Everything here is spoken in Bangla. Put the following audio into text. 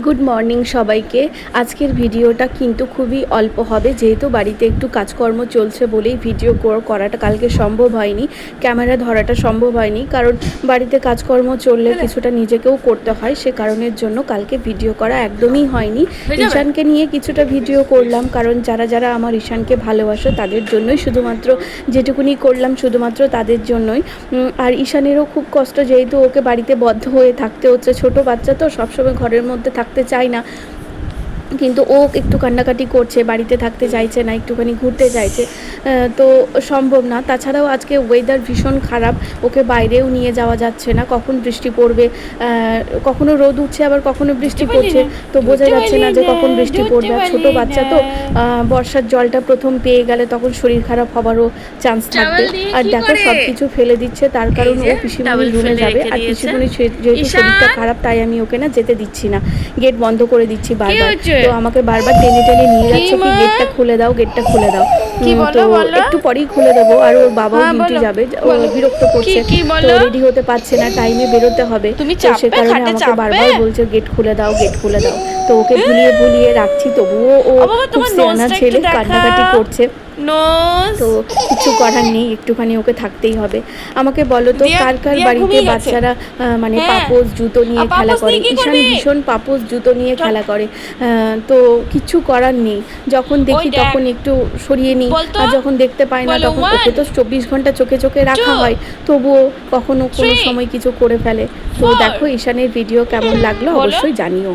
গুড মর্নিং সবাইকে। আজকের ভিডিওটা কিন্তু খুবই অল্প হবে, যেহেতু বাড়িতে একটু কাজকর্ম চলছে বলেই ভিডিও করাটা কালকে সম্ভব হয়নি, ক্যামেরা ধরাটা সম্ভব হয়নি। কারণ বাড়িতে কাজকর্ম চললে কিছুটা নিজেকেও করতে হয়, সে কারণের জন্য কালকে ভিডিও করা একদমই হয়নি। ঈশানকে নিয়ে কিছুটা ভিডিও করলাম, কারণ যারা যারা আমার ঈশানকে ভালোবাসে তাদের জন্যই শুধুমাত্র যেটুকুনি করলাম, শুধুমাত্র তাদের জন্যই। আর ঈশানেরও খুব কষ্ট, যেহেতু ওকে বাড়িতে বদ্ধ হয়ে থাকতে হচ্ছে। ছোট বাচ্চা তো সবসময় ঘরের মধ্যে থাকতে চায় না, কিন্তু ও একটু কান্নাকাটি করছে, বাড়িতে থাকতে চাইছে না, একটুখানি ঘুরতে চাইছে, তো সম্ভব না। তাছাড়াও আজকে ওয়েদার ভীষণ খারাপ, ওকে বাইরেও নিয়ে যাওয়া যাচ্ছে না। কখন বৃষ্টি পড়বে, কখনো রোদ উঠছে আবার কখনো বৃষ্টি পড়ছে, তো বোঝা যাচ্ছে না যে কখন বৃষ্টি পড়বে। আর ছোটো বাচ্চা তো বর্ষার জলটা প্রথম পেয়ে গেলে তখন শরীর খারাপ হওয়ারও চান্স থাকবে। আর দেখো সব কিছু ফেলে দিচ্ছে, তার কারণ ও পিসিমণির রুমে যাবে। আর পিসিমণির যেহেতু শরীরটা খারাপ, তাই আমি ওকে না যেতে দিচ্ছি না, গেট বন্ধ করে দিচ্ছি বারবার। তো আমাকে বারবার টেনে টেনে নিয়ে যাচ্ছে কি গেটটা খুলে দাও, গেটটা খুলে দাও। তো একটু পরেই খুলে দেবো। আর ওর বাবাও ডিউটি যাবে, ও বিরক্ত করছে, তো রেডি হতে পারছে না, টাইমে বেরোতে হবে, তো সে কারণে আমাকে বারবার বলছে গেট খুলে দাও, গেট খুলে দাও। তো ওকে ভুলিয়ে ভুলিয়ে রাখছি, তবুও ও খুব সেনা ছেলে, কান্নাকাটি করছে। তো কিছু করার নেই, একটুখানি ওকে থাকতেই হবে। আমাকে বলো তো, কার কার বাড়িতে বাচ্চারা মানে পাপোশ জুতো নিয়ে খেলা করে? ঈশান ভীষণ পাপোশ জুতো নিয়ে খেলা করে, তো কিছু করার নেই। যখন দেখি তখন একটু সরিয়ে নিই, আর যখন দেখতে পাই না তখন ওকে তো 24 ঘন্টা চোখে চোখে রাখা হয়, তবুও কখনো কোনো সময় কিছু করে ফেলে। তো দেখো ঈশানের ভিডিও কেমন লাগলো অবশ্যই জানিও।